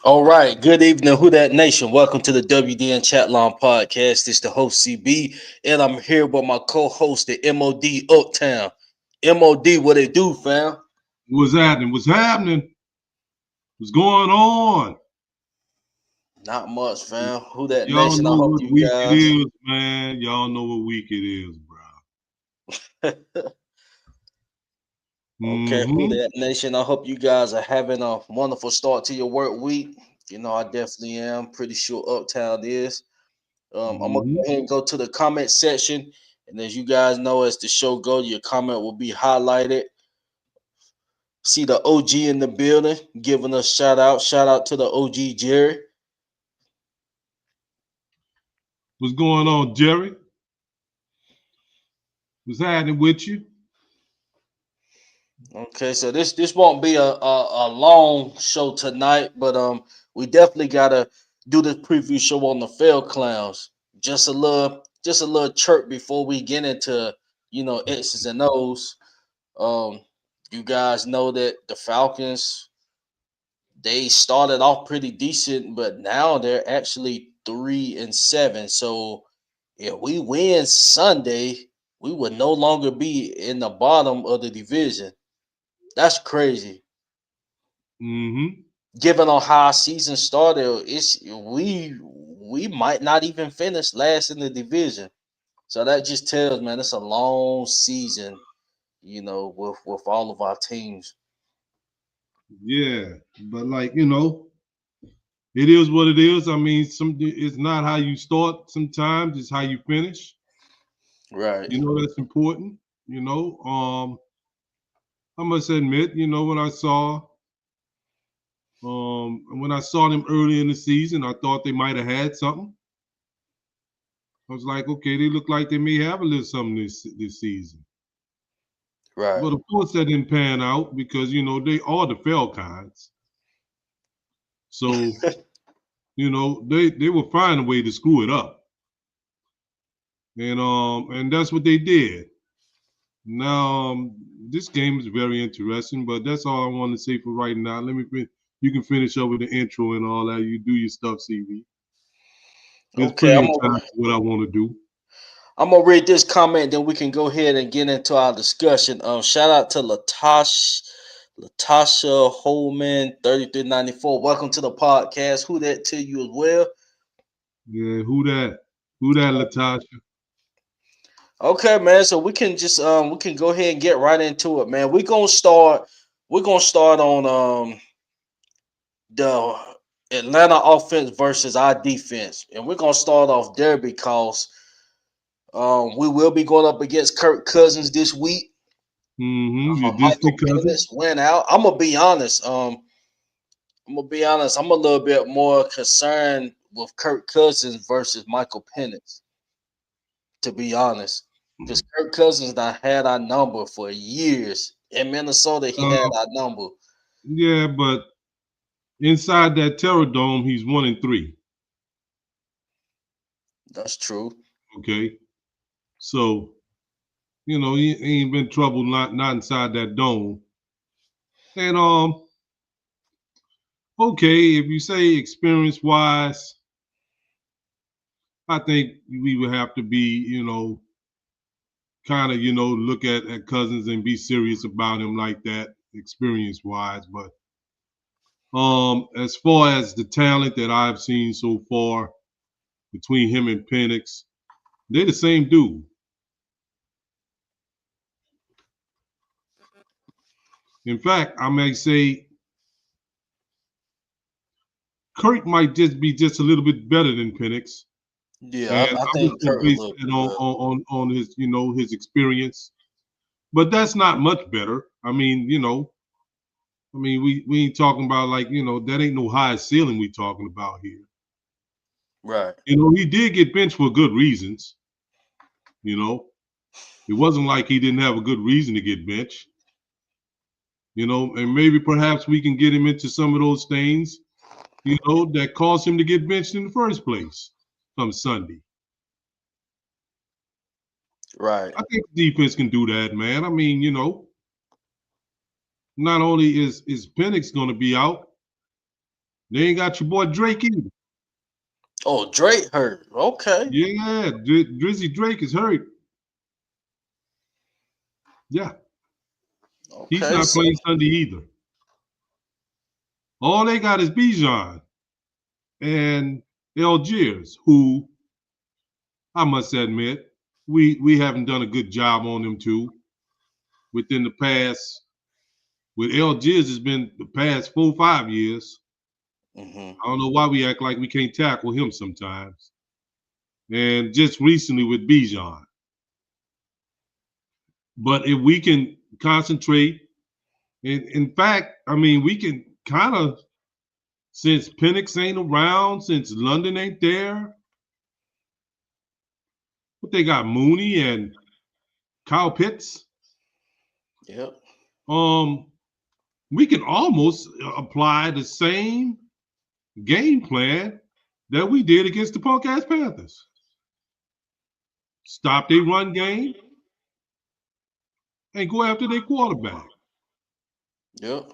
All right. Good evening, Who That Nation. Welcome to the WDN Chatline podcast. This is the host CB, and I'm here with my co-host, the MOD Uptown. MOD, what it do, fam? What's happening? What's happening? What's going on? Not much, fam. Who That Y'all Nation. I know hope what you week it guys. is, man. Y'all know what week it is, bro. Okay, Who Mm-hmm. That Nation. I hope you guys are having a wonderful start to your work week. I definitely am. Pretty sure Uptown is. I'm gonna Mm-hmm. go ahead and go to the comment section, and as you guys know, as the show goes, your comment will be highlighted. See the OG in the building, giving us shout out. Shout out to the OG Jerry. What's going on, Jerry? What's happening with you? Okay, so this won't be a long show tonight, but we definitely gotta do this preview show on the fail clowns. Just a little chirp before we get into X's and O's. Um, you guys know that the Falcons, they started off pretty decent, but now they're actually 3-7. So if we win Sunday, we would no longer be in the bottom of the division. That's crazy. Mm-hmm. Given on how our season started, we might not even finish last in the division. So that just tells, man, it's a long season, with all of our teams. Yeah, but it is what it is. I mean, it's not how you start. Sometimes it's how you finish. Right. That's important. I must admit, when I saw them early in the season, I thought they might have had something. I was like, okay, they look like they may have a little something this season. Right. But of course, that didn't pan out because they are the Falcons. So they will find a way to screw it up, and that's what they did. Now this game is very interesting, but that's all I want to say for right now. You can finish up with the intro and all that. You do your stuff, CV. There's Okay, plenty of time for what I want to do. I'm gonna read this comment, then we can go ahead and get into our discussion. Shout out to Latasha Holman 3394. Welcome to the podcast. Who that to you as well? Yeah, who that? Who that, Latasha? Okay, man. So we can go ahead and get right into it, man. We're gonna start on the Atlanta offense versus our defense, and we're gonna start off there because we will be going up against Kirk Cousins this week. Mm-hmm. Your Michael Disney cousin. Penix went out. I'm gonna be honest. I'm a little bit more concerned with Kirk Cousins versus Michael Penix. To be honest, because Kirk Cousins not had our number for years. In Minnesota, he had Uh, our number. yeah, but inside that Terror Dome, he's 1-3. That's true. Okay, so he ain't been trouble not inside that dome. And okay, if you say experience wise, I think we would have to be kind of look at Cousins and be serious about him like that experience wise. But as far as the talent that I've seen so far between him and Penix, they're the same dude. In fact, I may say Kirk might just a little bit better than Penix, Yeah, and I I'm just think gonna Kirk a base little it bit better. on his his experience. But that's not much better. We ain't talking about like that ain't no high ceiling we talking about here. Right. He did get benched for good reasons. You know, it wasn't like he didn't have a good reason to get benched. And maybe perhaps we can get him into some of those things, that caused him to get benched in the first place come Sunday. Right. I think the defense can do that, man. I mean, not only is Penix going to be out, They ain't got your boy Drake either. Oh, Drake hurt. Okay. Yeah, Drizzy Drake is hurt. Yeah, he's Okay. not So playing Sunday either. All they got is Bijan and Algiers, who I must admit we haven't done a good job on them too within the past. With Algiers, it's been the past 4 5 years. hmm I don't know why we act like we can't tackle him sometimes. And just recently with Bijan. But if we can concentrate, in fact, I mean, we can kind of, since Penix ain't around, since London ain't there, what they got, Mooney and Kyle Pitts, Yep. um, we can almost apply the same game plan that we did against the punk ass Panthers. Stop their run game and go after their quarterback. Yep.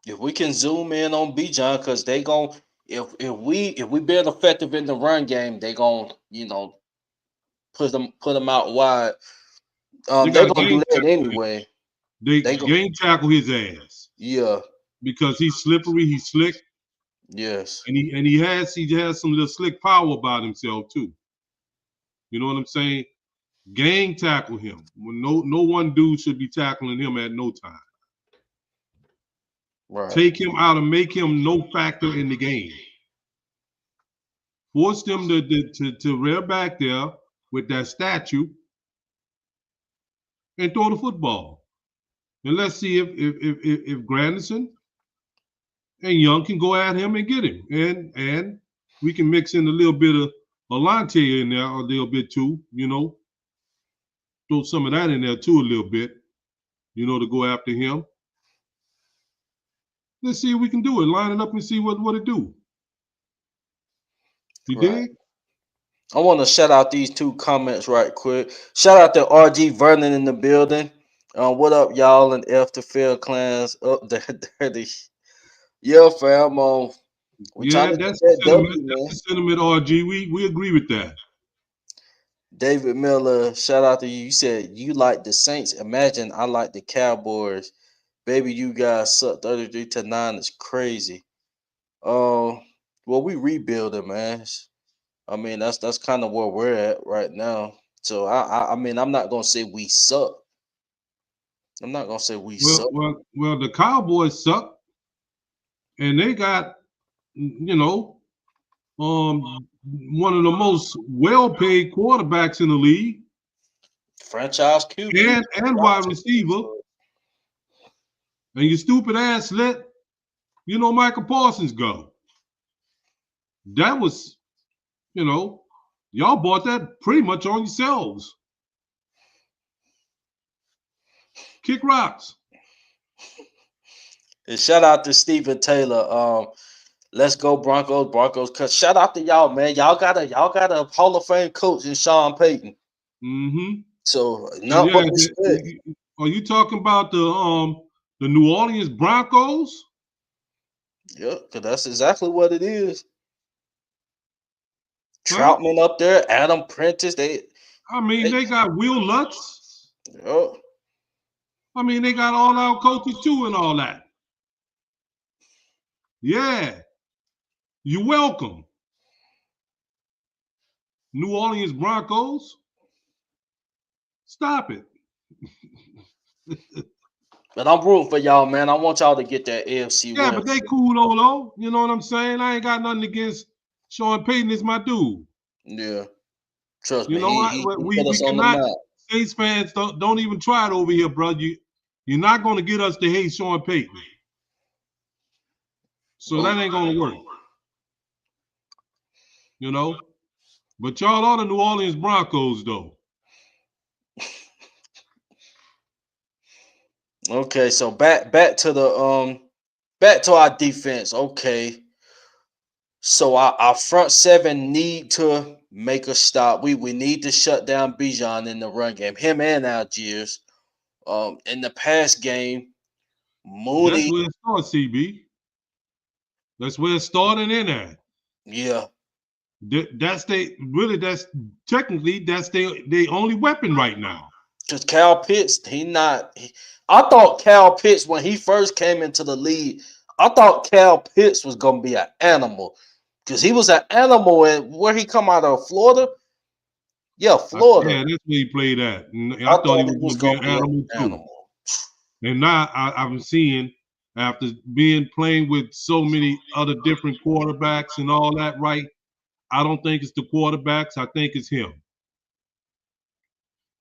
If we can zoom in on Bijan, because they gon' if we being effective in the run game, they gon' put them out wide. They They're got to gonna do game that tackle him. anyway. They They go. game tackle his ass Yeah. because he's slippery, he's slick, Yes. and he has some little slick power about himself too. You know what I'm saying? Gang tackle him. No one dude should be tackling him at no time. Right. Take him out and make him no factor in the game. Force them to rear back there with that statue and throw the football. And let's see if Granderson and Young can go at him and get him. And we can mix in a little bit of Alante in there a little bit too, throw some of that in there too a little bit, to go after him. Let's see if we can do it. Line it up and see what it do. You Right. dig? I want to shout out these two comments right quick. Shout out to RG Vernon in the building. What up, y'all, and F the Fair clans up there. Yeah, fam. We trying Yeah, to get that's that the sentiment. W, That's man. the sentiment, RG. We agree with that. David Miller, shout out to you. You said you like the Saints. Imagine I like the Cowboys. Baby, you guys suck 33-9. It's crazy. Well, we rebuilding, man. I mean, that's kind of where we're at right now. So I mean, I'm not gonna say we suck. I'm not gonna say we Well, suck. well, well. The Cowboys suck, and they got one of the most well-paid quarterbacks in the league, Franchise QB. and wide receiver, and your stupid ass let Michael Parsons go. That was y'all bought that pretty much on yourselves. Kick rocks. And shout out to Stephen Taylor. Let's go Broncos. Broncos. Cause shout out to y'all, man. Y'all got a Hall of Fame coach in Sean Payton. Mm-hmm. So And not but yeah, respect. are you talking about the New Orleans Broncos? Yep, cause that's exactly what it is. Huh? Troutman up there, Adam Prentice. I mean, They they got Will Lutz. yep. I mean, they got all our coaches too and all that. Yeah, you're welcome. New Orleans Broncos. Stop it. But I'm rooting for y'all, man. I want y'all to get that AFC Yeah, win. but they cool though. You know what I'm saying? I ain't got nothing against Sean Payton. Is my dude. Yeah, trust You me, know, he we put we us on the cannot. map. Saints fans don't even try it over here, bro. You're not going to get us to hate Sean Payton. So Oh, that ain't going to work. You know. But y'all are the New Orleans Broncos, though. okay, so back to our defense. Okay, so our front seven need to make a stop. We need to shut down Bijan in the run game. Him and Algiers. In the past game, That's Mooney. where it starts, CB. That's where it's starting in at. Yeah, That's technically that's their only weapon right now. because Cal Pitts, I thought Cal Pitts when he first came into the league, I thought Cal Pitts was gonna be an animal because he was an animal. And where he come out of, Florida? Yeah, Yeah, Florida. that's where he played at. And I I thought he thought was he was going to be gonna an be an animal too. animal. And now I'm seeing after playing with so many other different quarterbacks and all that, right? I don't think it's the quarterbacks. I think it's him.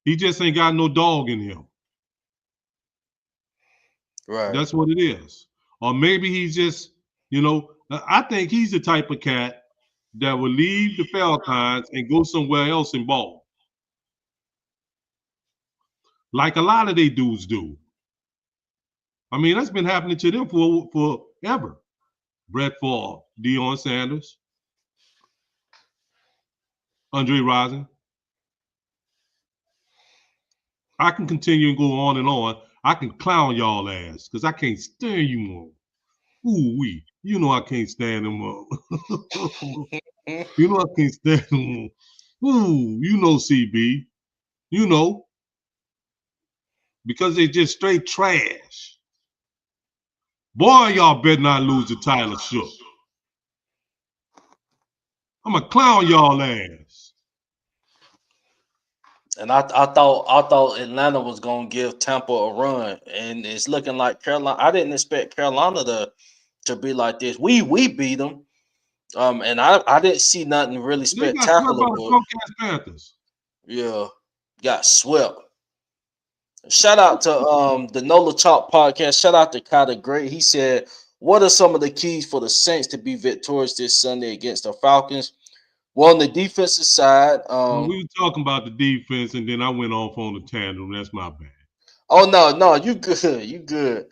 He just ain't got no dog in him. Right. That's what it is. Or maybe he's just, I think he's the type of cat that will leave the Falcons and go somewhere else and ball, like a lot of they dudes do. I mean, that's been happening to them for forever. Brett Favre, Deion Sanders, Andre Rison. I can continue and go on and on. I can clown y'all ass because I can't stand you more. Ooh wee. You know I can't stand them up. You know I can't stand them up. Ooh, you know CB. You know, because they just straight trash. Boy, y'all better not lose to Tyler Shook. I'm going to clown y'all ass. And I thought Atlanta was gonna give Tampa a run, and it's looking like Carolina. I didn't expect Carolina to be like this. We beat them, and I didn't see nothing really They got swept spectacular, by the but punk-ass Panthers. yeah, got swept. Shout out to the Nola Talk podcast. Shout out to Kyler Gray. He said, "What are some of the keys for the Saints to be victorious this Sunday against the Falcons?" Well, on the defensive side, Well, we were talking about the defense, and then I went off on the tandem. That's my bad. oh no, you good, you good.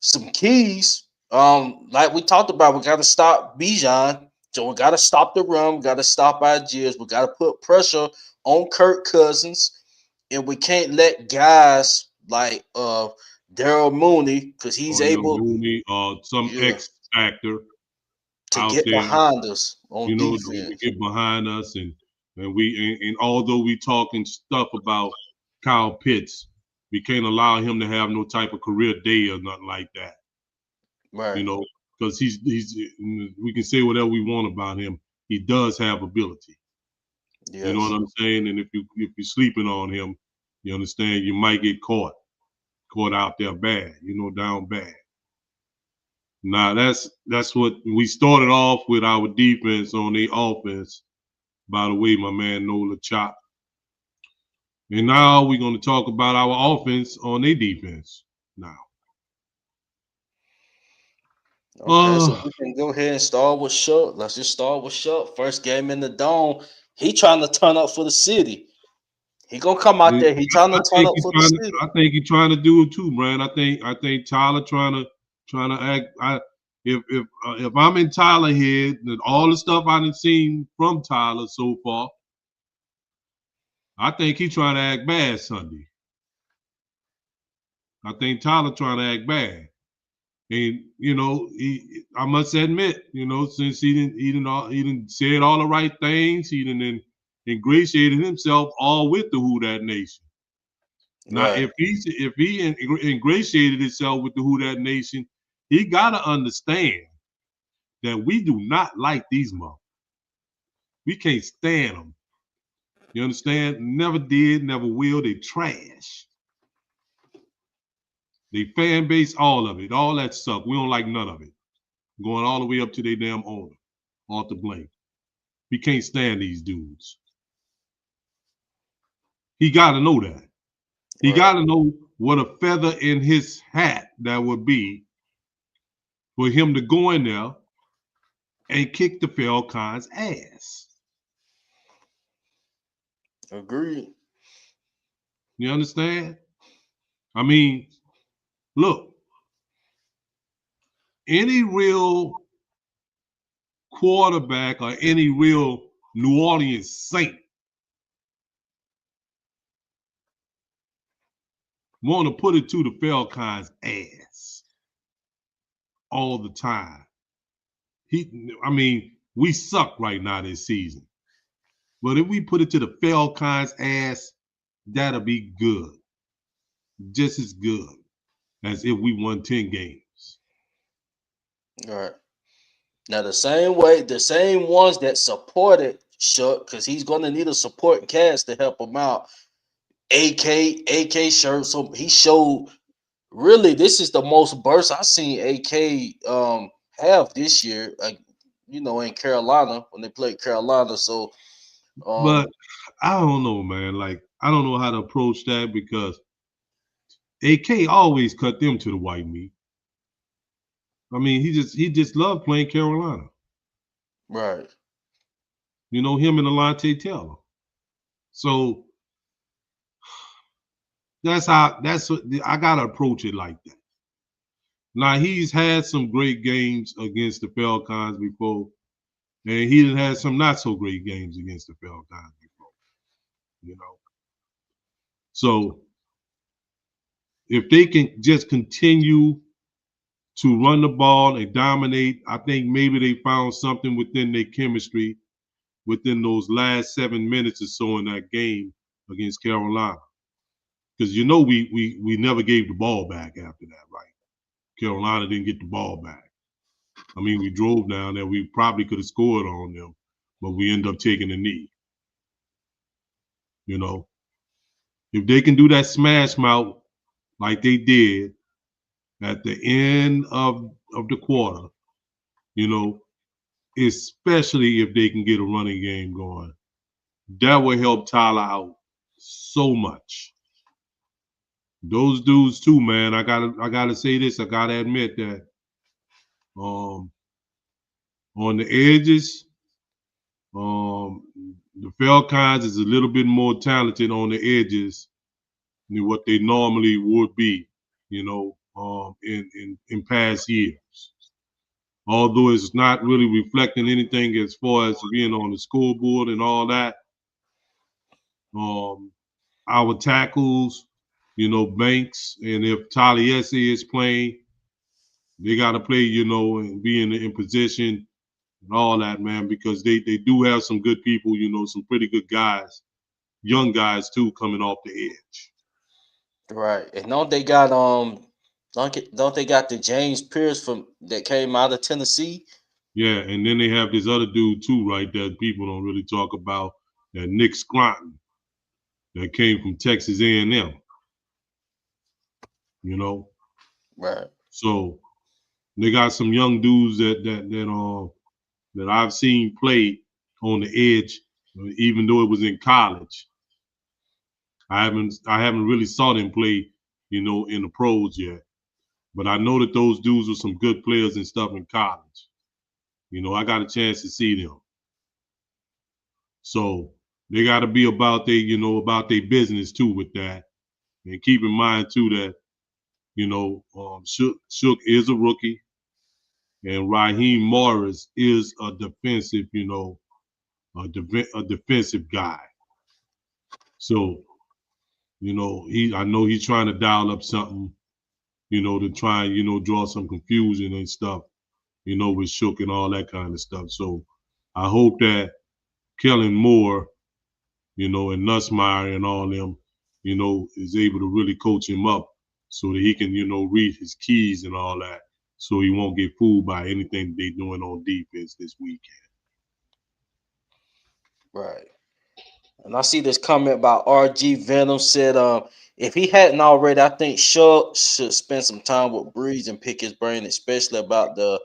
Some keys, like we talked about, we got to stop Bijan. So we got to stop the run. We got to stop ideas. We got to put pressure on Kirk Cousins, and we can't let guys like Daryl Mooney because he's Or your able, Mooney, some yeah, X factor to out get there, behind us on to defense. get behind us, and although we talking stuff about Kyle Pitts, we can't allow him to have no type of career day or nothing like that. Right. You know, because he's we can say whatever we want about him. He does have ability. You know what Yes. I'm saying? And if you're sleeping on him, you understand you might get caught out there bad. Down bad. Now that's what we started off with our defense on the offense. By the way, my man Nola Chop. And now we're going to talk about our offense on their defense. Now, Okay, so uh, we can go ahead and start with Shuck. Let's just start with Shuck. First game in the dome. He trying to turn up for the city. He gonna come out there. He trying to I turn think up he's for the trying to. city. I think he's trying to do it too, man. I think Tyler trying to act. If I'm in Tyler head, and all the stuff I've seen from Tyler so far, I think he's trying to act bad Sunday. I think Tyler trying to act bad. And I must admit, since he didn't said all the right things, he didn't ingratiated himself all with the Who That Nation. Now, Right. if he ingratiated himself with the Who That Nation, he gotta understand that we do not like these motherfuckers. We can't stand them. You understand? Never did, never will. They trash. They fan base, all of it, all that suck. We don't like none of it. Going all the way up to their damn owner, Arthur Blank. We can't stand these dudes. He got to know that. He got Right. to know what a feather in his hat that would be for him to go in there and kick the Falcons' ass. Agreed. You understand? I mean, look, any real quarterback or any real New Orleans Saint want to put it to the Falcons' ass all the time. I mean, we suck right now this season. But if we put it to the Falcons' ass, that'll be good. Just as good as if we won 10 games. All right. Now the same way, the same ones that supported Shook, because he's gonna need a supporting cast to help him out. AK shirt. So he showed really this is the most burst I seen AK have this year. In Carolina when they played Carolina. So But um I don't know, man. Like, I don't know how to approach that because AK always cut them to the white meat. I mean, he just loved playing Carolina. right, Him and Alante Taylor. So that's what I gotta approach it like that. Now he's had some great games against the Falcons before, and he done had some not so great games against the Falcons before. You know, so if they can just continue to run the ball and dominate, I think maybe they found something within their chemistry within those last 7 minutes or so in that game against Carolina. Because we never gave the ball back after that, right? Carolina didn't get the ball back. I mean, we drove down there. We probably could have scored on them, but we end up taking a knee. You know, if they can do that smash mouth like they did at the end of the quarter, you know, especially if they can get a running game going, that will help Tyler out so much. Those dudes too, man. I gotta say this. I gotta admit that um, on the edges, um, the Falcons is a little bit more talented on the edges than what they normally would be, in past years. Although it's not really reflecting anything as far as being on the scoreboard and all that. Um, our tackles, Banks, and if Taliesin is playing, they got to play, and be in position and all that, man, because they do have some good people, some pretty good guys, young guys too, coming off the edge. right. And don't they got the James Pierce from that came out of Tennessee? Yeah, and then they have this other dude too, right, that people don't really talk about, that Nick Scranton, that came from Texas A&M, you know. Right, So they got some young dudes that I've seen play on the edge, even though it was in college. I haven't really saw them play, in the pros yet. But I know that those dudes were some good players and stuff in college. I got a chance to see them. So they got to be about their business too with that, and keep in mind too that Shook is a rookie, and Raheem Morris is a defensive, a defensive guy. So I know he's trying to dial up something, to try and draw some confusion and stuff, with Shook and all that kind of stuff. So I hope that Kellen Moore, and Nussmeyer and all them, is able to really coach him up so that he can, read his keys and all that, so he won't get fooled by anything they're doing on defense this weekend. right. And I see this comment about RG Venom said, if he hadn't already, I think Shug should spend some time with Breeze and pick his brain, especially about the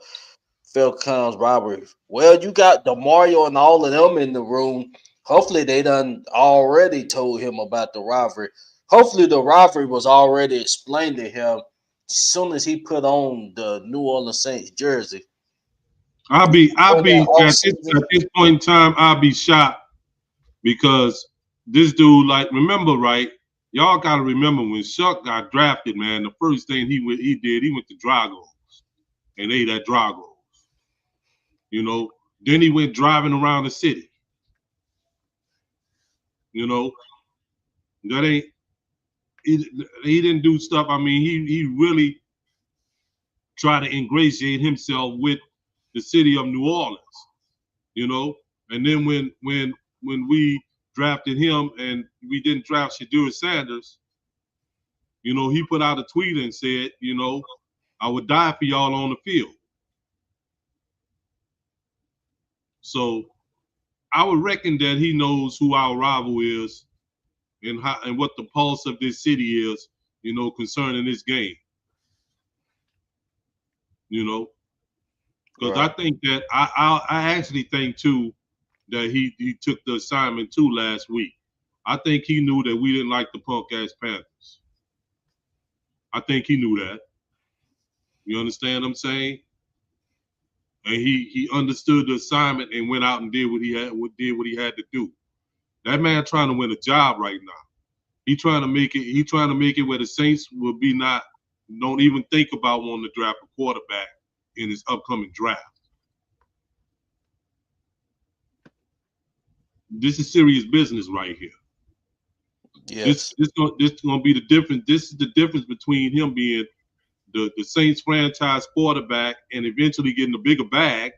Falcons rivalry. Well, you got Demario and all of them in the room. Hopefully, they done already told him about the rivalry. Hopefully, the rivalry was already explained to him as soon as he put on the New Orleans Saints jersey. I'll During that be off at season. this point in time, I'll be shocked because this dude, like, remember, right? Y'all gotta remember when Shuck got drafted, man. The first thing he went to Dragos and ate at Dragos. You know, then he went driving around the city. You know, that ain't he didn't do stuff. I mean, he really tried to ingratiate himself with the city of New Orleans, you know. And then when we drafted him and we didn't draft Shadur Sanders, you know, he put out a tweet and said, you know, I would die for y'all on the field. So I would reckon that he knows who our rival is and how and what the pulse of this city is, you know, concerning this game. You know, because I Right. think that I actually think too that he took the assignment too last week. I think he knew that we didn't like the punk ass Panthers. I think he knew that. You understand what I'm saying? And he understood the assignment and went out and did what he had to do. That man trying to win a job right now. He trying to make it. He trying to make it where the Saints will be not don't even think about wanting to draft a quarterback in his upcoming draft. This is serious business right here. Yes. This gonna be the difference. This is the difference between him being the Saints franchise quarterback and eventually getting a bigger bag,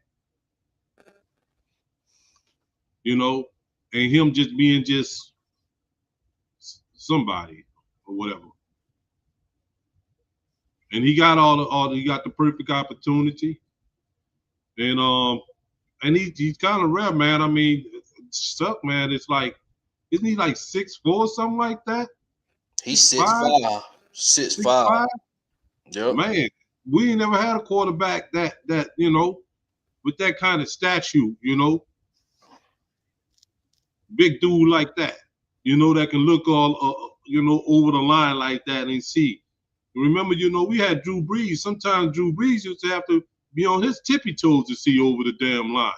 you know, and him just being just somebody or whatever. And he got he got the perfect opportunity, and he's kind of rare, man. I mean, stuck, man. It's like, isn't he like 6'4", something like that? He's Six six five, five. Six 6'5". five. Yep. Man, we ain't never had a quarterback that you know with that kind of statue, you know, big dude like that, you know, that can look all you know over the line like that and see. Remember, you know, we had Drew Brees. Sometimes Drew Brees used to have to be on his tippy toes to see over the damn line.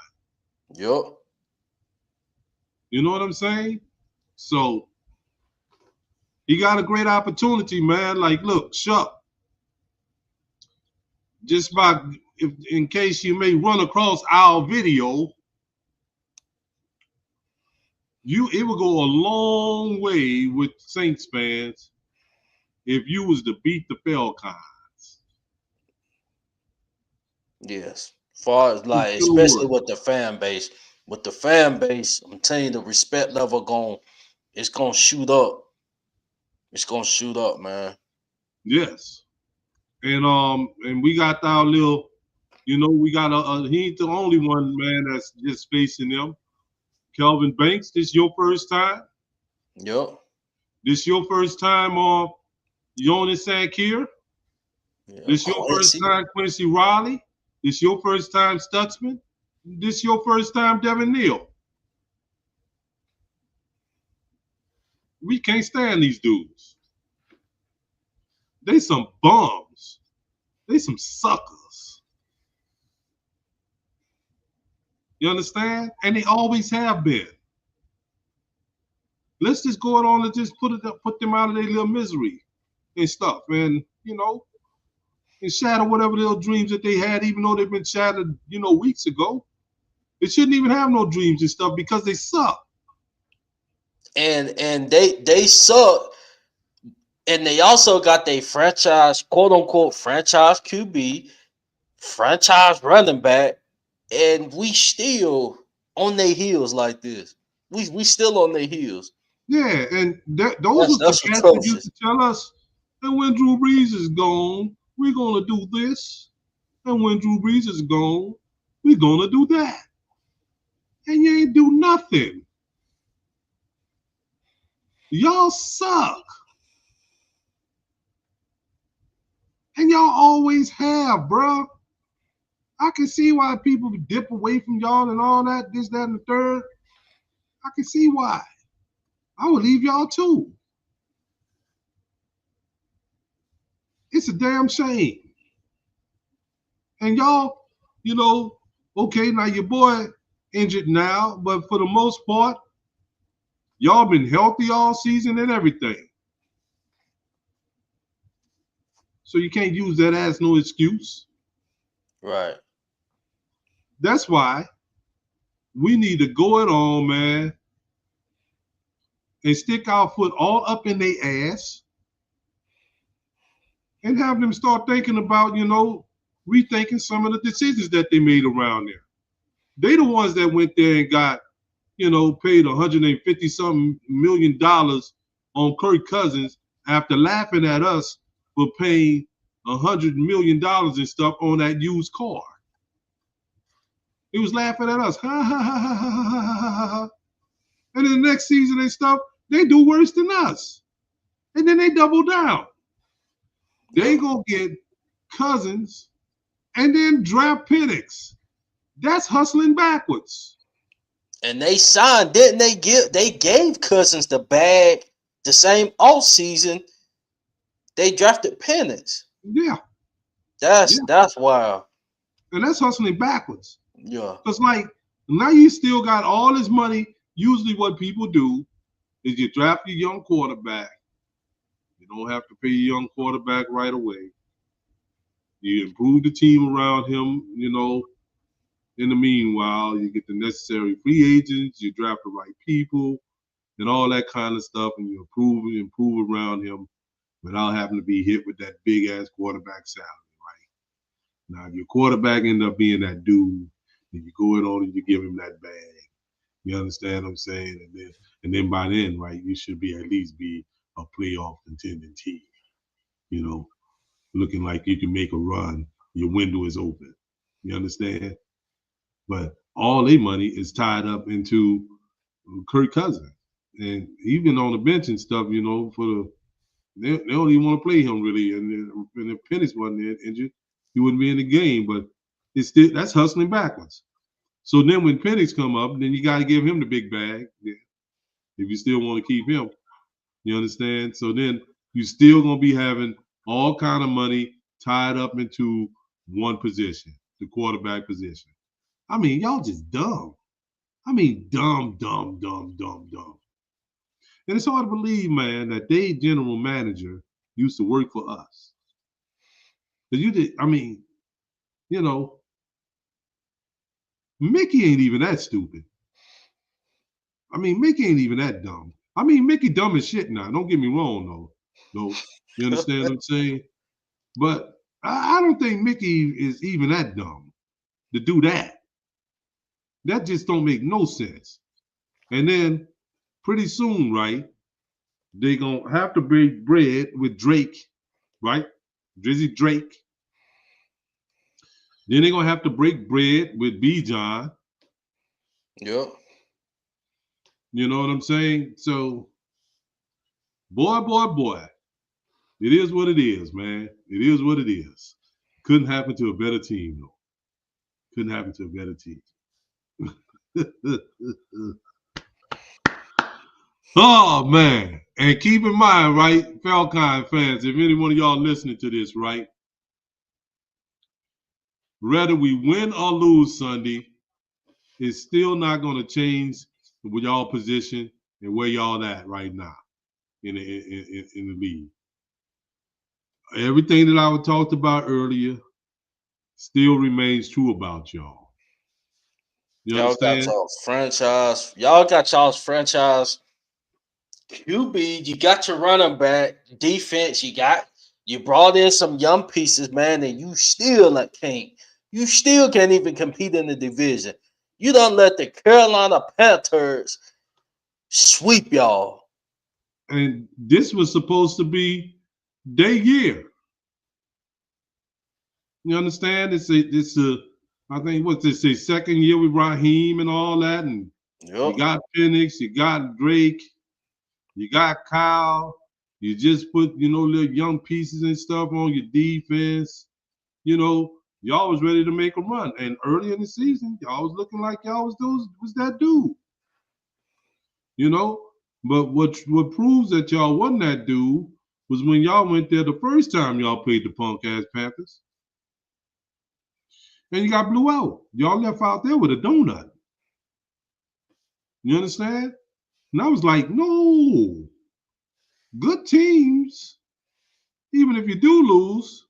Yep. You know what I'm saying? So he got a great opportunity, man. Like, look, Shuck, just by if in case you may run across our video, it would go a long way with Saints fans if you was to beat the Falcons. Yes. Far as It like, sure especially would. with the fan base, I'm telling you, the respect level it's gonna shoot up. It's gonna shoot up, man. Yes. And we got our little, you know, we got he ain't the only one, man, that's just facing them. Kelvin Banks, this your first time? Yep. This your first time Jonas Sankir? Yeah. This your first Quincy. time Quincy Riley? This your first time Stutzman? This your first time Devin Neal? We can't stand these dudes. They some bums. They some suckers. You understand? And they always have been. Let's just go on and just put them out of their little misery and stuff, and you know, and shatter whatever little dreams that they had, even though they've been shattered, you know, weeks ago. They shouldn't even have no dreams and stuff because they suck. And they suck. And they also got their franchise, quote unquote, franchise QB, franchise running back, and we still on their heels like this. We still on their heels. Yeah, and those That's was the that's cats that used atrocious. to tell us that when Drew Brees is gone, we're gonna do this, and when Drew Brees is gone, we're gonna do that, and you ain't do nothing. Y'all suck, and y'all always have, bro. I can see why people dip away from y'all and all that, this, that, and the third. I can see why. I would leave y'all too. It's a damn shame. And y'all, you know, okay, now your boy injured now, but for the most part, y'all been healthy all season and everything. So you can't use that as no excuse. Right. That's why we need to go it on, man, and stick our foot all up in their ass and have them start thinking about, you know, rethinking some of the decisions that they made around there. They the ones that went there and got, paid 150 something $1 million on Kirk Cousins after laughing at us for paying $100 million and stuff on that used car. He was laughing at us. Ha ha ha ha ha ha ha. And then the next season and stuff, they do worse than us. And then they double down. They Yep. gonna get Cousins and then draft Penix. That's hustling backwards. And they signed, didn't they gave Cousins the bag the same off season they drafted Penix. Yeah, yeah. That's wild. And that's hustling backwards. Yeah. Because like now you still got all this money. Usually what people do is you draft your young quarterback. You don't have to pay your young quarterback right away. You improve the team around him, in the meanwhile, you get the necessary free agents, you draft the right people, and all that kind of stuff, and you improve around him without having to be hit with that big ass quarterback salary, right? Now, if your quarterback end up being that dude, then you go in on and you give him that bag. You understand what I'm saying? And then by then, right, you should be at least be a playoff contending team. Looking like you can make a run. Your window is open. You understand? But all their money is tied up into Kirk Cousins. And even on the bench and stuff, they don't even want to play him really. And if Penix wasn't injured, he wouldn't be in the game. But that's hustling backwards. So then when Penix come up, then you got to give him the big bag if you still want to keep him. You understand? So then you still going to be having all kind of money tied up into one position, the quarterback position. I mean, y'all just dumb. I mean, dumb, dumb, dumb, dumb, dumb. And it's hard to believe, man, that their general manager used to work for us. Because Mickey ain't even that stupid. I mean, Mickey ain't even that dumb. I mean, Mickey dumb as shit now. Don't get me wrong, though. No, you understand what I'm saying? But I don't think Mickey is even that dumb to do that. That just don't make no sense. And then pretty soon, right, they're going to have to break bread with Drake, right? Drizzy Drake. Then they're going to have to break bread with B-John. Yep. You know what I'm saying? So, boy. It is what it is, man. It is what it is. Couldn't happen to a better team, though. Couldn't happen to a better team. Oh, man. And keep in mind, right, Falcon fans, if any one of y'all listening to this, right, whether we win or lose Sunday, it's still not going to change with y'all position and where y'all at right now in the league. Everything that I talked about earlier still remains true about y'all. You Y'all got understand? y'all's franchise. Y'all got y'all's franchise QB. You got your running back defense. You brought in some young pieces, man, and you still can't. You still can't even compete in the division. You don't let the Carolina Panthers sweep y'all. And this was supposed to be their year. You understand? I think what's this? A second year with Raheem and all that, and you Yep. got Penix, you got Drake, you got Kyle. You just put little young pieces and stuff on your defense. Y'all was ready to make a run, and early in the season, y'all was looking like y'all was that dude. But what proves that y'all wasn't that dude was when y'all went there the first time y'all played the punk ass Panthers. And you got blew out. Y'all left out there with a donut. You understand? And I was like, no. Good teams, even if you do lose,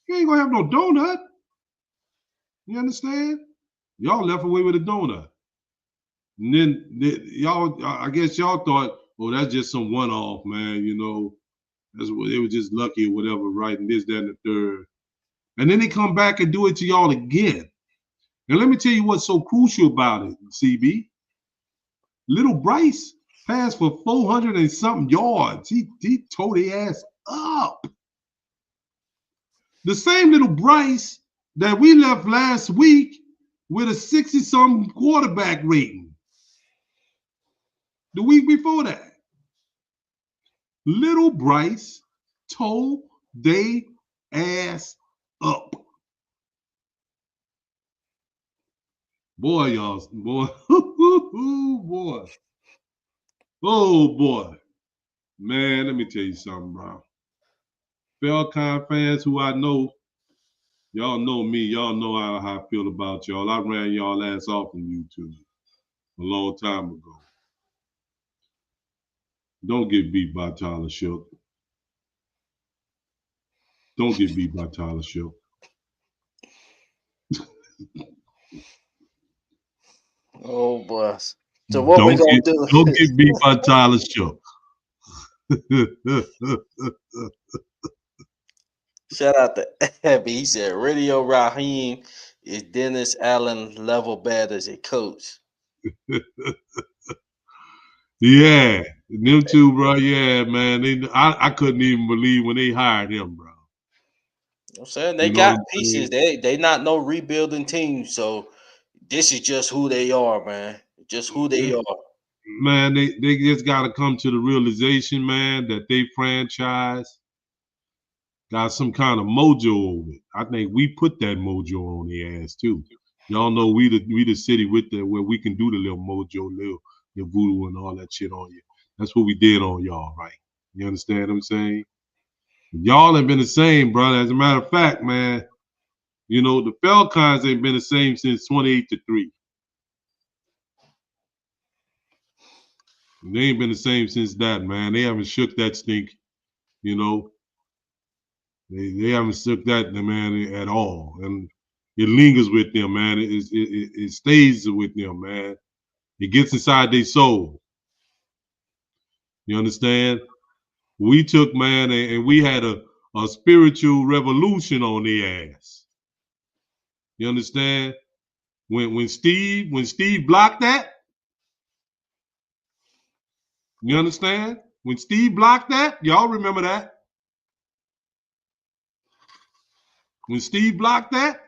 you ain't gonna have no donut. You understand? Y'all left away with a donut. And then y'all, I guess y'all thought, oh, that's just some one-off, man. That's what they were just lucky or whatever, right? And this, that, and the third. And then they come back and do it to y'all again. And let me tell you what's so crucial about it, CB. Little Bryce passed for 400 and something yards. He tore their ass up. The same little Bryce that we left last week with a 60-something quarterback rating. The week before that. Little Bryce tore they ass up. Boy, y'all, boy, boy. Oh, boy. Man, let me tell you something, bro. Falcon fans who I know, y'all know me. Y'all know how I feel about y'all. I ran y'all ass off on YouTube a long time ago. Don't get beat by Tyler Shook. Don't get beat by Tyler Shook. Oh boy. So what we gonna do? Don't get beat by Tyler Shook. Shout out to Abby. He said Radio Raheem is Dennis Allen level bad as a coach. Yeah, them two, bro. Yeah, man. I couldn't even believe when they hired him, bro. I'm saying they You know what got I'm pieces. saying? They not no rebuilding team. So this is just who they are, man. Just who they are. Man, they just got to come to the realization, man, that they franchise got some kind of mojo over it. I think we put that mojo on their ass too. Y'all know we the city with the where we can do the little mojo, little voodoo and all that shit on you. That's what we did on y'all, right? You understand what I'm saying? Y'all ain't been the same, brother. As a matter of fact, man, you know the Falcons ain't been the same since 28-3. They ain't been the same since that, man. They haven't shook that stink, you know. They haven't shook that, man, at all, and it lingers with them, man. It stays with them, man. It gets inside their soul. You understand? We took, man, and we had a spiritual revolution on their ass. You understand? When Steve blocked that, you understand? When Steve blocked that, y'all remember that? When Steve blocked that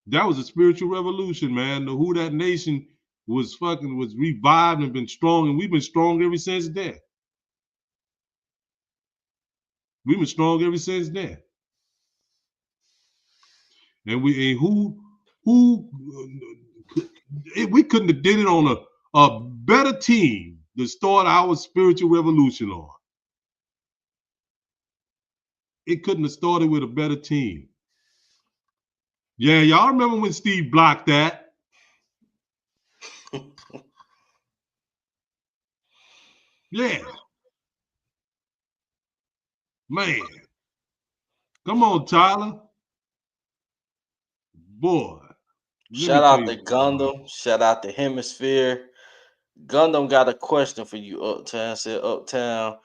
was a spiritual revolution, man. The Who That Nation was revived and been strong, and we've been strong ever since then. We've been strong ever since then. And we we couldn't have did it on a better team to start our spiritual revolution on. It couldn't have started with a better team. Yeah, y'all remember when Steve blocked that? Yeah. Man. Come on, Tyler. Boy. Let me Shout tell out you to something. Gundam. Shout out to Hemisphere. Gundam got a question for you, Uptown. Said Uptown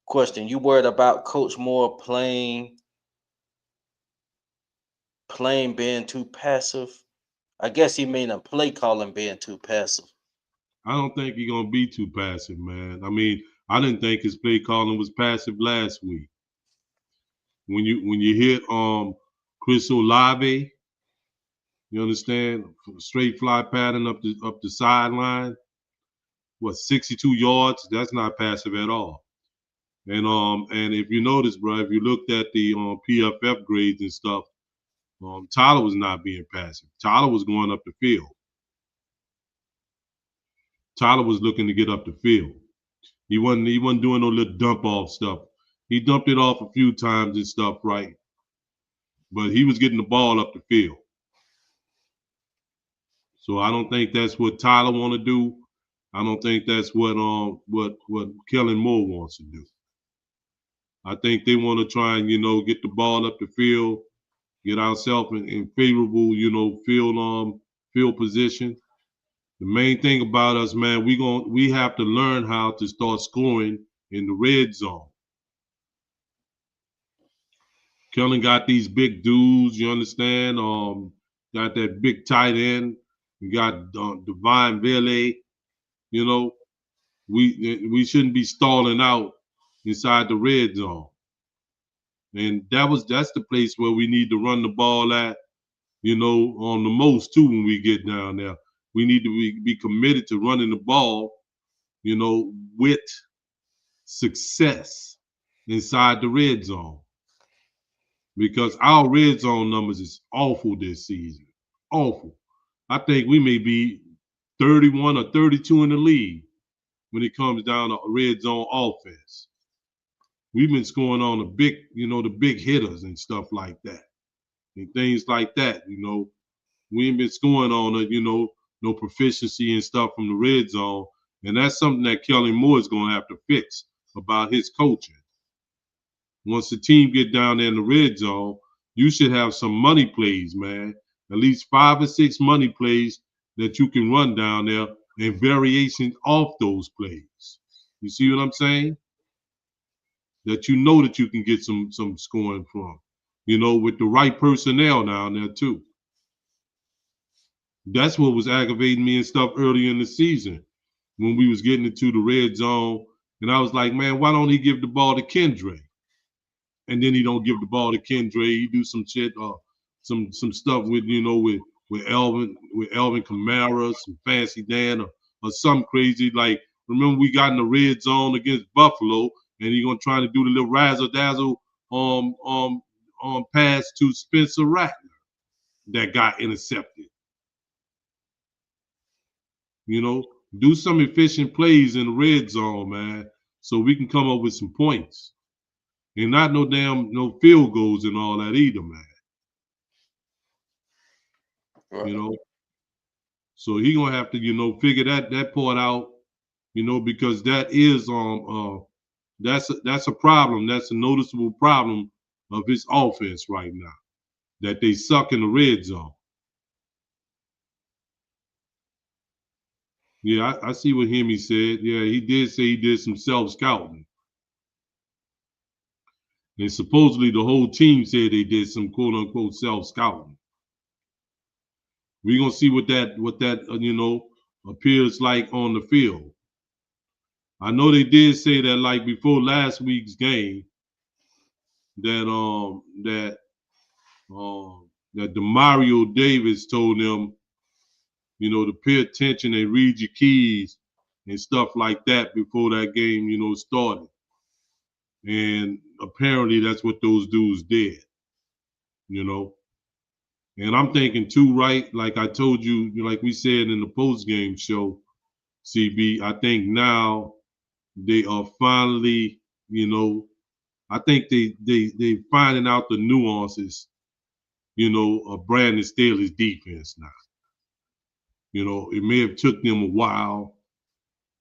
question. You worried about Coach Moore playing being too passive? I guess he mean a play calling being too passive. I don't think he's gonna be too passive, man. I mean, I didn't think his play calling was passive last week. When you hit Chris Olave, you understand, straight fly pattern up the sideline, what 62 yards? That's not passive at all. And if you notice, bro, if you looked at the PFF grades and stuff, Tyler was not being passive. Tyler was going up the field. Tyler was looking to get up the field. He wasn't doing no little dump off stuff. He dumped it off a few times and stuff, right? But he was getting the ball up the field. So I don't think that's what Tyler want to do. I don't think that's what Kellen Moore wants to do. I think they want to try and get the ball up the field, get ourselves in favorable field position. The main thing about us, man, we have to learn how to start scoring in the red zone. Kellen got these big dudes, you understand? Got that big tight end. We got Divine Vele. You know, we shouldn't be stalling out inside the red zone. And that's the place where we need to run the ball at, on the most too when we get down there. We need to be committed to running the ball, with success inside the red zone. Because our red zone numbers is awful this season. Awful. I think we may be 31 or 32 in the league when it comes down to red zone offense. We've been scoring on the big hitters and stuff like that. And things like that, We ain't been scoring on no proficiency and stuff from the red zone. And that's something that Kelly Moore is going to have to fix about his coaching. Once the team get down there in the red zone, you should have some money plays, man. At least 5 or 6 money plays that you can run down there and variations off those plays. You see what I'm saying? That that you can get some scoring from, with the right personnel down there too. That's what was aggravating me and stuff earlier in the season when we was getting into the red zone. And I was like, man, why don't he give the ball to Kendra? And then he don't give the ball to Kendra. He do some shit, some stuff with Elvin Kamara, some fancy Dan, or something crazy. Like, remember we got in the red zone against Buffalo, and he gonna try to do the little razzle dazzle pass to Spencer Rattler that got intercepted. Do some efficient plays in the red zone, man, so we can come up with some points. And not no field goals and all that either, man. Right. So he gonna have to, figure that part out, because that is that's a problem. That's a noticeable problem of his offense right now. That they suck in the red zone. Yeah, I see what Hemi said. Yeah, he did say he did some self-scouting. And supposedly the whole team said they did some quote unquote self-scouting. We're gonna see what that appears like on the field. I know they did say that like before last week's game that Demario Davis told them, to pay attention and read your keys and stuff like that before that game, started. And apparently that's what those dudes did, And I'm thinking too, right? Like I told you, like we said in the post-game show, CB, I think now they are finally, I think they finding out the nuances, of Brandon Staley's defense now. It may have took them a while,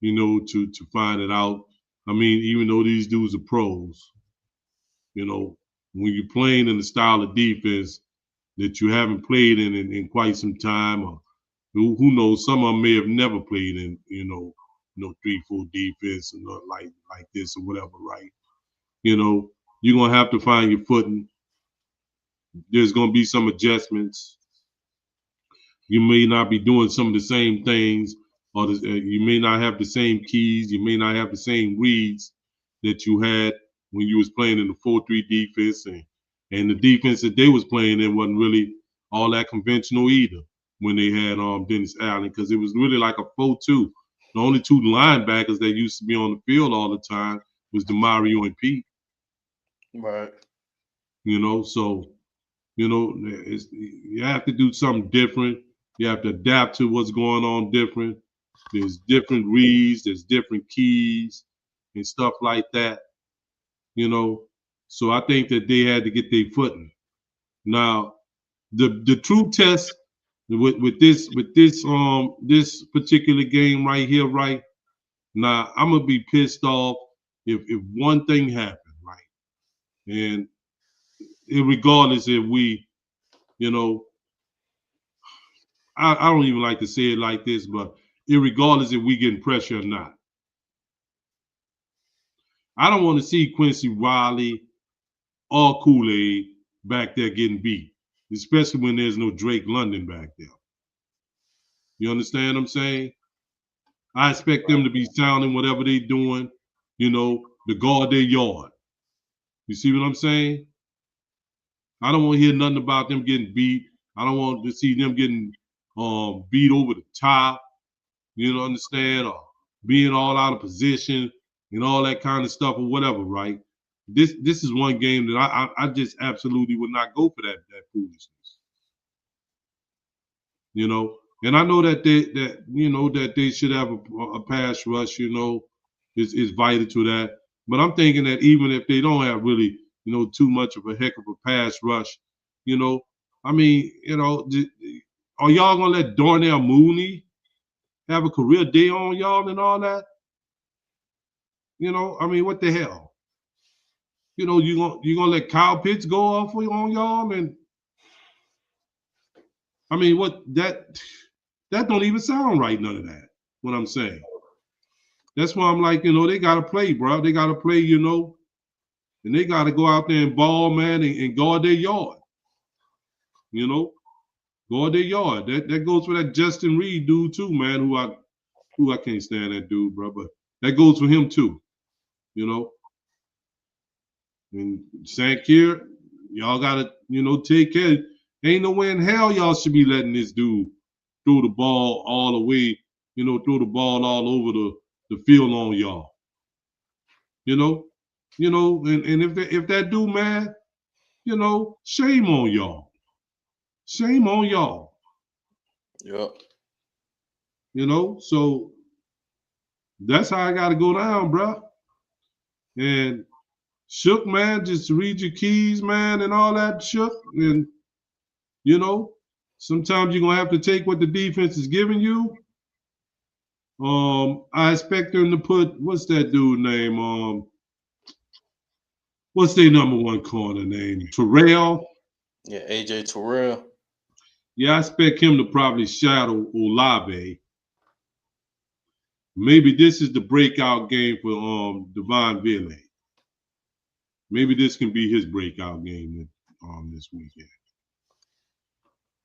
to find it out. I mean, even though these dudes are pros, when you're playing in the style of defense that you haven't played in quite some time, or who knows, some of them may have never played in, 3-4 defense and like this or whatever, right? You're gonna have to find your footing. There's gonna be some adjustments. You may not be doing some of the same things, or you may not have the same keys. You may not have the same reads that you had when you was playing in the 4-3 defense, and the defense that they was playing in wasn't really all that conventional either when they had Dennis Allen, because it was really like a 4-2. The only two linebackers that used to be on the field all the time was DeMario and Pete. Right. So you have to do something different. You have to adapt to what's going on different. There's different reads, there's different keys and stuff like that. So I think that they had to get their footing. Now, the true test with this particular game right here, right? Now I'm gonna be pissed off if one thing happened, right? And regardless if we, I don't even like to say it like this, but regardless if we getting pressure or not. I don't want to see Quincy Riley or Kool-Aid back there getting beat, especially when there's no Drake London back there. You understand what I'm saying? I expect them to be sounding whatever they're doing, to guard their yard. You see what I'm saying? I don't want to hear nothing about them getting beat. I don't want to see them getting beat over the top. You know, understand? Or being all out of position and all that kind of stuff or whatever, right? This is one game that I just absolutely would not go for that foolishness. And I know that they should have a pass rush, is vital to that. But I'm thinking that even if they don't have really, too much of a heck of a pass rush, I mean, are y'all gonna let Darnell Mooney have a career day on y'all and all that? I mean, what the hell? You gonna let Kyle Pitts go off on y'all? And I mean, that don't even sound right, none of that, what I'm saying. That's why I'm like, they gotta play, bro. They gotta play, and they gotta go out there and ball, man, and guard their yard. Guard their yard. That goes for that Justin Reed dude too, man, who I can't stand that dude, bro. But that goes for him too. And Sankir, y'all gotta, take care. Ain't no way in hell y'all should be letting this dude throw the ball all the way, throw the ball all over the field on y'all. And if that dude mad, shame on y'all. Shame on y'all. Yep. So that's how I gotta go down, bro. And Shook, man, just read your keys, man, and all that, Shook. And, sometimes you're going to have to take what the defense is giving you. I expect them to put, what's that dude name? What's their number one corner name? Terrell? Yeah, AJ Terrell. Yeah, I expect him to probably shadow Olave. Maybe this is the breakout game for Devon Ville. Maybe this can be his breakout game this weekend.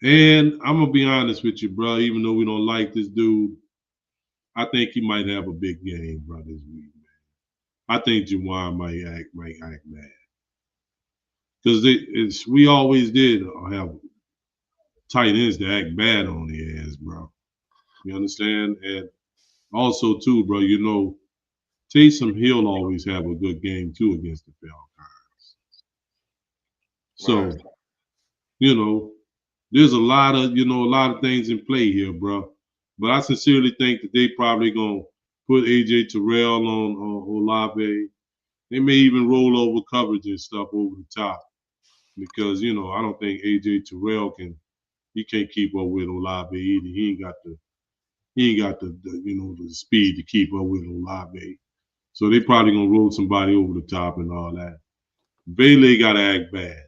And I'm gonna be honest with you, bro. Even though we don't like this dude, I think he might have a big game, bro, this week, man. I think Juwan might act mad because we always did have tight ends that act bad on the ass, bro. You understand? And also too, bro, Taysom Hill always have a good game too against the Falcons. So, Right. there's a lot of things in play here, bro. But I sincerely think that they probably gonna put AJ Terrell on Olave. They may even roll over coverage and stuff over the top because I don't think AJ Terrell can't keep up with Olave either. He ain't got the speed to keep up with Olave. So they probably gonna roll somebody over the top and all that. Bailey gotta act bad.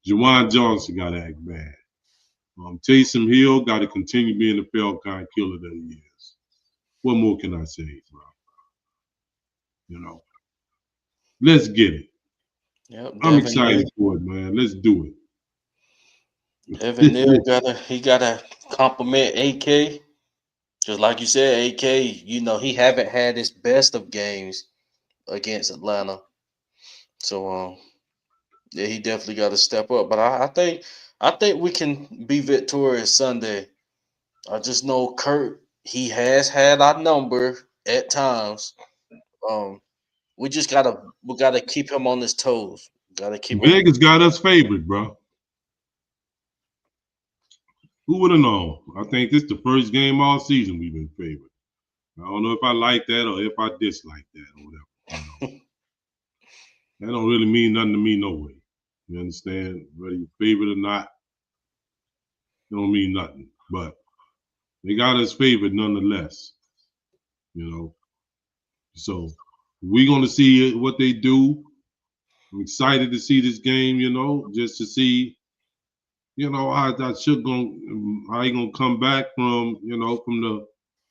Juwan Johnson gotta act bad. Taysom Hill got to continue being the Falcon killer that he is. What more can I say, bro? Let's get it. Yep. I'm Devin excited Neal. for it, man. Let's do Devin Neal it. gotta compliment AK. Just like you said, AK, he haven't had his best of games against Atlanta. So yeah, he definitely got to step up. But I think we can be victorious Sunday. I just know Kurt, he has had our number at times. Um, we gotta keep him on his toes. Gotta keep him. Vegas got us favored, bro. Who would have known? I think this is the first game all season we've been favored. I don't know if I like that or if I dislike that or whatever. That don't really mean nothing to me no way. You understand? Whether you're favored or not, it don't mean nothing. But they got us favored nonetheless. So we're gonna see what they do. I'm excited to see this game, just to see, how he gonna come back from, from the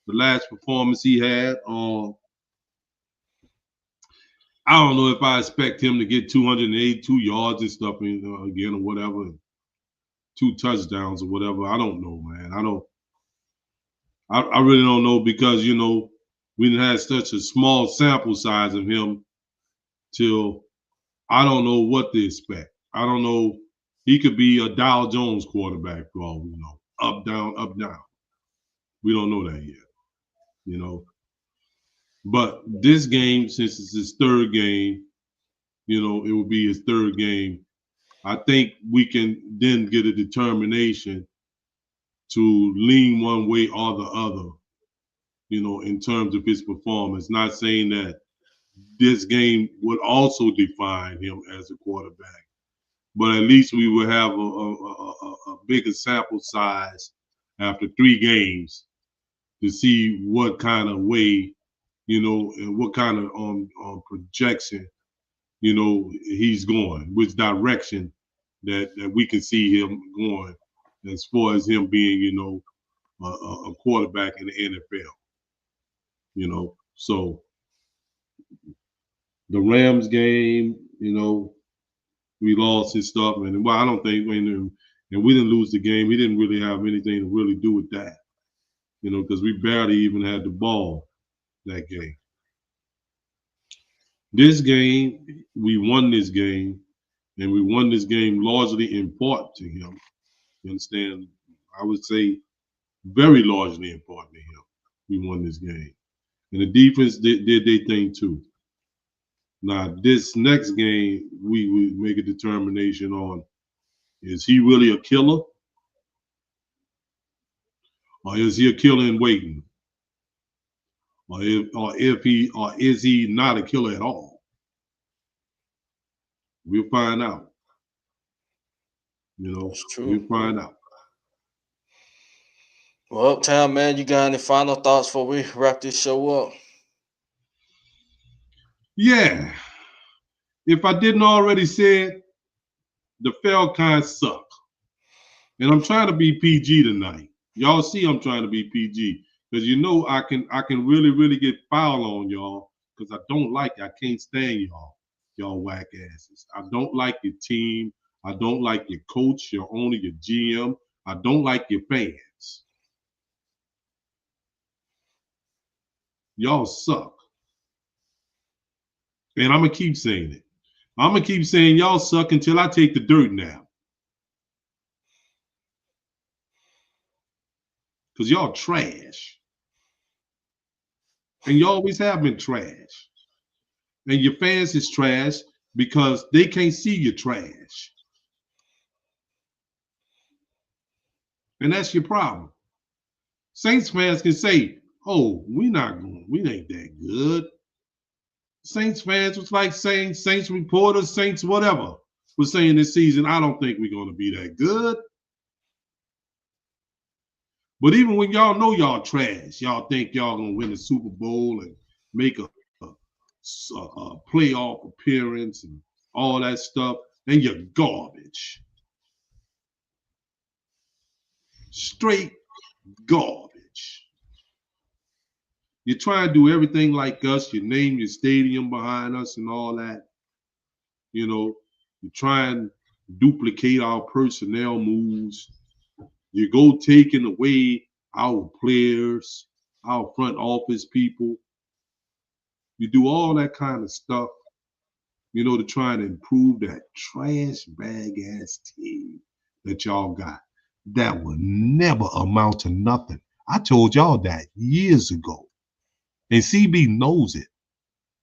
last performance he had. I don't know if I expect him to get 282 yards and stuff again or whatever, 2 touchdowns or whatever. I don't know, man. I don't. I really don't know because we didn't have such a small sample size of him till I don't know what to expect. I don't know. He could be a Dow Jones quarterback for all we know. Up, down, up, down. We don't know that yet, you know. But this game, since it's his third game, it will be his third game. I think we can then get a determination to lean one way or the other, in terms of his performance. Not saying that this game would also define him as a quarterback, but at least we will have a bigger sample size after 3 games to see what kind of way, and what kind of projection, he's going, which direction that we can see him going as far as him being, a quarterback in the NFL. So the Rams game, we lost his stuff, and well, I don't think and we didn't lose the game. We didn't really have anything to really do with that, because we barely even had the ball that game. This game, we won this game, and we won this game largely in part to him. You understand? I would say very largely in part to him. We won this game. And the defense did their thing too. Now, this next game, we would make a determination on, is he really a killer? Or is he a killer in waiting? Or is he not a killer at all? We'll find out. That's true. We'll find out. Well, Uptown man, you got any final thoughts before we wrap this show up? Yeah. If I didn't already say it, the Falcons suck. And I'm trying to be PG tonight. Y'all see I'm trying to be PG. Because I can really, really get foul on y'all. Because I don't like it. I can't stand y'all whack asses. I don't like your team. I don't like your coach, your owner, your GM. I don't like your fans. Y'all suck. And I'm going to keep saying it. I'm going to keep saying y'all suck until I take the dirt now. Because y'all trash. And you always have been trash. And your fans is trash because they can't see your trash. And that's your problem. Saints fans can say, oh, we ain't that good. Saints fans was like saying, Saints reporters, Saints whatever, was saying this season, I don't think we're going to be that good. But even when y'all know y'all trash, y'all think y'all going to win the Super Bowl and make a playoff appearance and all that stuff, and you're garbage. Straight garbage. You try and do everything like us. You name your stadium behind us and all that. You try and duplicate our personnel moves. You go taking away our players, our front office people. You do all that kind of stuff, to try and improve that trash bag ass team that y'all got. That will never amount to nothing. I told y'all that years ago. And CB knows it.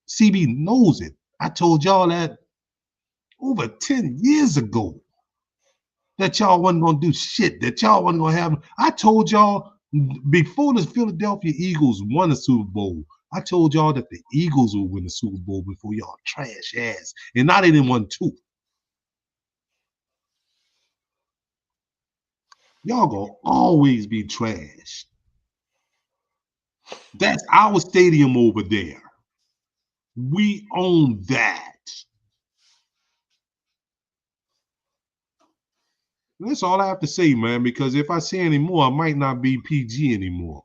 CB knows it. I told y'all that over 10 years ago. That y'all wasn't going to do shit. That y'all wasn't going to have. I told y'all before the Philadelphia Eagles won the Super Bowl, I told y'all that the Eagles would win the Super Bowl before y'all trash ass. And now they didn't win 2. Y'all gonna always be trash. That's our stadium over there. We own that. That's all I have to say, man, because if I say any more, I might not be PG anymore.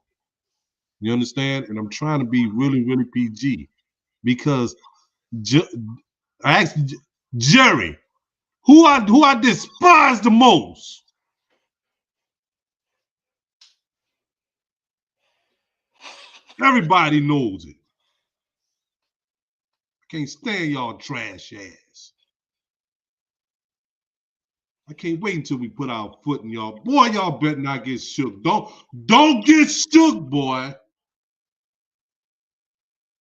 You understand? And I'm trying to be really, really PG because I asked Jerry, who I despise the most. Everybody knows it. I can't stand y'all trash ass. I can't wait until we put our foot in y'all. Boy, y'all better not get shook. Don't get shook, boy.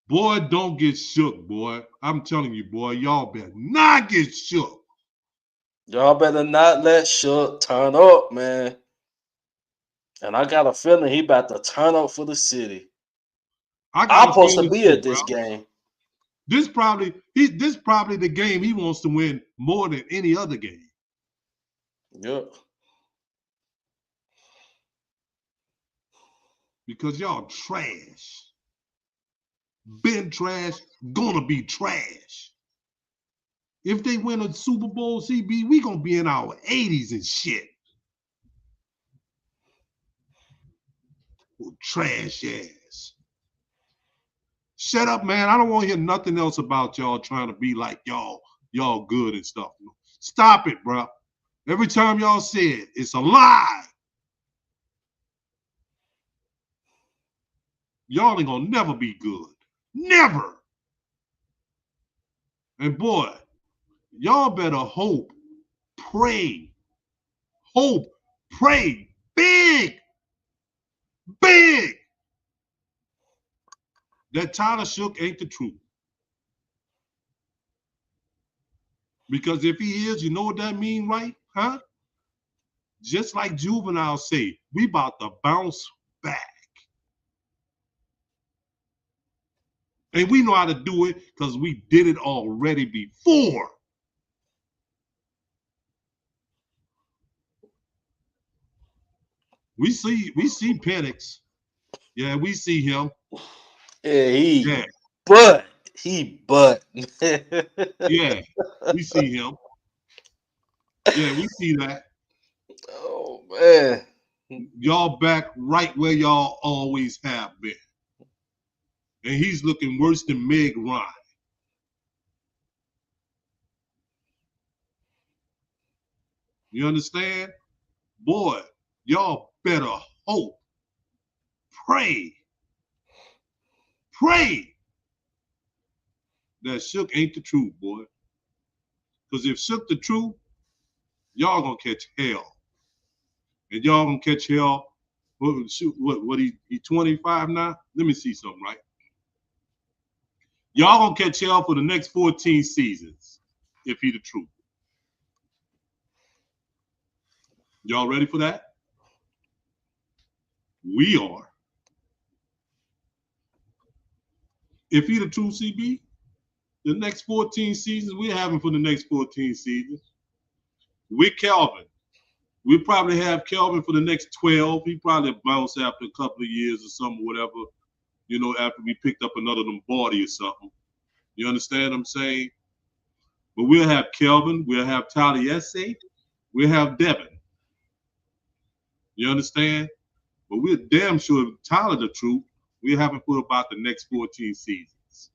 Boy, don't get shook, boy. I'm telling you, boy, y'all better not get shook. Y'all better not let Shook turn up, man. And I got a feeling he about to turn up for the city. I got I'm a supposed to feeling be too, at bro. this game. This probably the game he wants to win more than any other game. Yep. Because y'all trash. Been trash, gonna be trash. If they win a Super Bowl, CB, we gonna be in our 80s and shit. Trash ass. Shut up, man. I don't want to hear nothing else about y'all trying to be like y'all good and stuff. Stop it, bro. Every time y'all say it, it's a lie. Y'all ain't gonna never be good. Never. And boy, y'all better hope, pray, big, big, that Tyler Shook ain't the truth. Because if he is, you know what that mean, right? Huh? Just like Juvenile say, we about to bounce back. And we know how to do it because we did it already before. We see Penix. Yeah, we see him. Yeah, Yeah, he but yeah, we see him. Yeah, we see that. oh man. Y'all back right where y'all always have been. And he's looking worse than Meg Ryan. You understand? Boy, y'all better hope, pray, pray that Shook ain't the truth, boy. Because if Shook the truth, y'all gonna catch hell. And y'all gonna catch hell. What he 25 now? Let me see something, right? Y'all gonna catch hell for the next 14 seasons if he the truth. Y'all ready for that? We are. If he the truth, CB, the next 14 seasons, we're having for the next 14 seasons. With Calvin. We'll probably have Calvin for the next 12. He probably bounce after a couple of years or something, whatever, after we picked up another Lombardi or something. You understand what I'm saying? But we'll have Kelvin, we'll have Taliesin, we'll have Devin. You understand? But we're damn sure if Tyler the truth, we'll have him for about the next 14 seasons.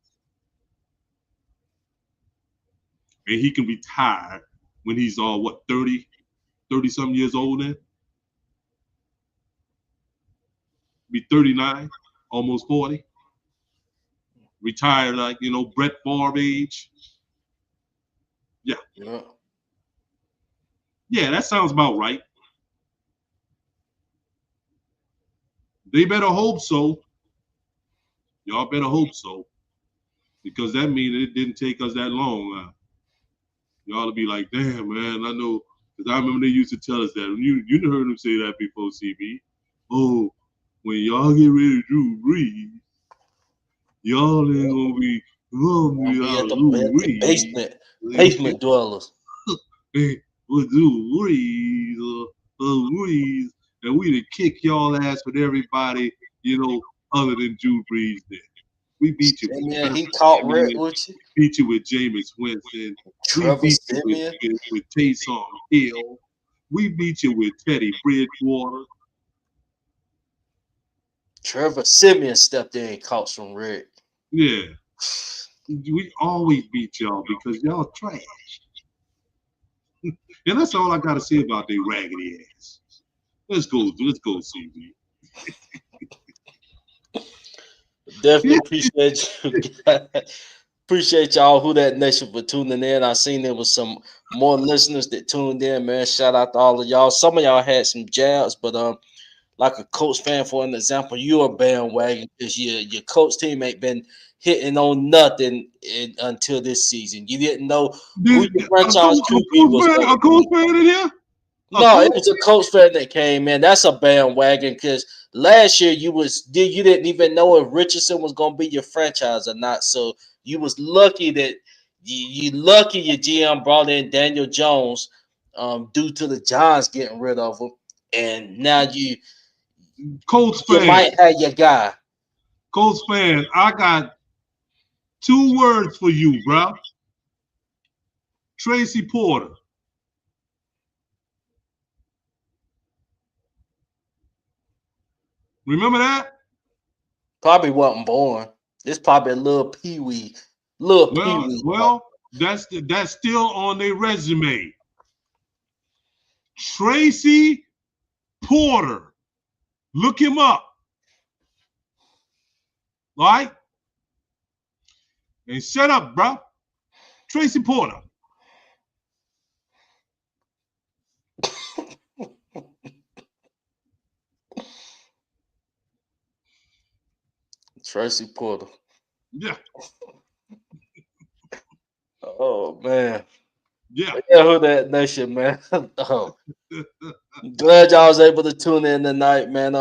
And he can retire when he's all, 30 something years old then? Be 39, almost 40. Retire like, Brett Favre age. Yeah. Yeah. Yeah, that sounds about right. They better hope so. Y'all better hope so. Because that means it didn't take us that long. Y'all to be like, damn, man, I know. Because I remember they used to tell us that. You heard them say that before, CB. Oh, when y'all get rid of Drew Brees, y'all ain't going to be Gonna be out at of Drew the Brees. basement dwellers. With Drew Brees, Brees, and we to kick y'all ass with everybody, other than Drew Brees did. We beat you with Simeon, Trevor he caught red Simeon. with you. We beat you with Jameis Winston. We Trevor beat you Simeon. with Taysom Hill. We beat you with Teddy Bridgewater. Trevor Simeon stepped in and caught some red. Yeah. We always beat y'all because y'all trash. And that's all I got to say about their raggedy ass. Let's go, CB. Definitely appreciate you guys. Appreciate y'all who that nation for tuning in. I seen there was some more listeners that tuned in, man. Shout out to all of y'all. Some of y'all had some jabs, but like a Colts fan, for an example, you're a bandwagon because your Colts team ain't been hitting on nothing until this season. You didn't know who your franchise QB was going to A be. Colts fan in here? No, it was a Colts fan that came in. That's a bandwagon because last year you didn't even know if Richardson was gonna be your franchise or not. So you was lucky that you lucky your GM brought in Daniel Jones, due to the Giants getting rid of him, and now Colts you fan. might have your guy. Colts fan. I got 2 words for you, bro. Tracy Porter. Remember that? Probably wasn't born. It's probably a little little pee Well, wee. well, that's still on their resume. Tracy Porter. Look him up. All right? And shut up, bro. Tracy Porter. Tracy Porter. Yeah, Oh man. yeah. Yeah, who that nation, man. Oh, glad y'all was able to tune in tonight, man.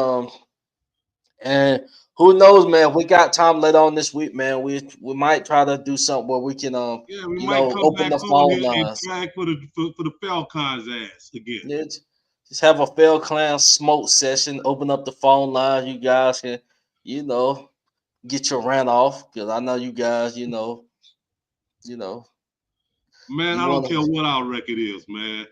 And who knows, man? We got time later on this week, man. We might try to do something where we can Yeah, we might come open back the on phone here and lines. drag for the Falcons ass again. Yeah, just have a fair clan smoke session. Open up the phone line. You guys can, you know, get your rant off because I know you guys, you know, Man, you I don't want care to. what our record is, man.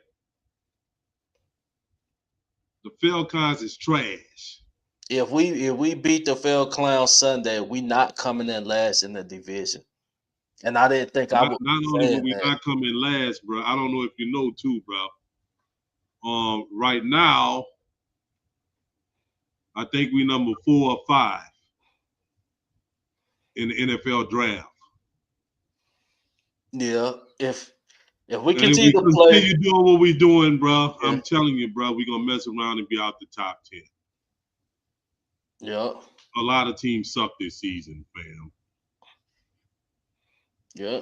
The Falcons is trash. If we beat the Fair Clown Sunday, we not coming in last in the division. And I didn't think I Not, would not be only will saying we that. not come in last, bro. I don't know if you know too, bro. Right now, I think we number 4 or 5 in the NFL draft. Yeah, if we And if continue we to play, continue doing what we're doing, bro, yeah, I'm telling you, bro, we're gonna mess around and be out the top 10. yeah, A lot of teams suck this season, fam. yeah,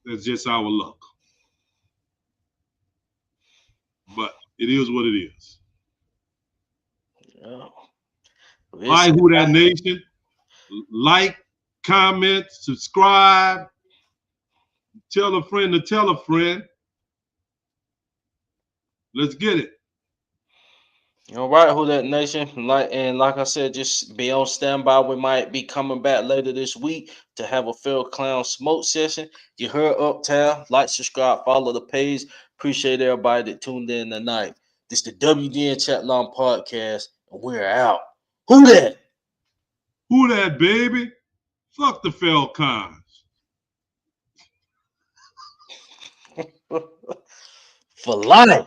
That's just our luck. But it is what it is. yeah. All right, Listen, Who That Nation. Like, comment, subscribe, tell a friend to tell a friend. Let's get it. all right, who that nation? Like I said, just be on standby. We might be coming back later this week to have a Fair Clown smoke session. You heard Uptown. Like, subscribe, follow the page. Appreciate everybody that tuned in tonight. This the WDN Chatline podcast, and we're out. Who that? Who that, baby? Fuck the Falcons. For life.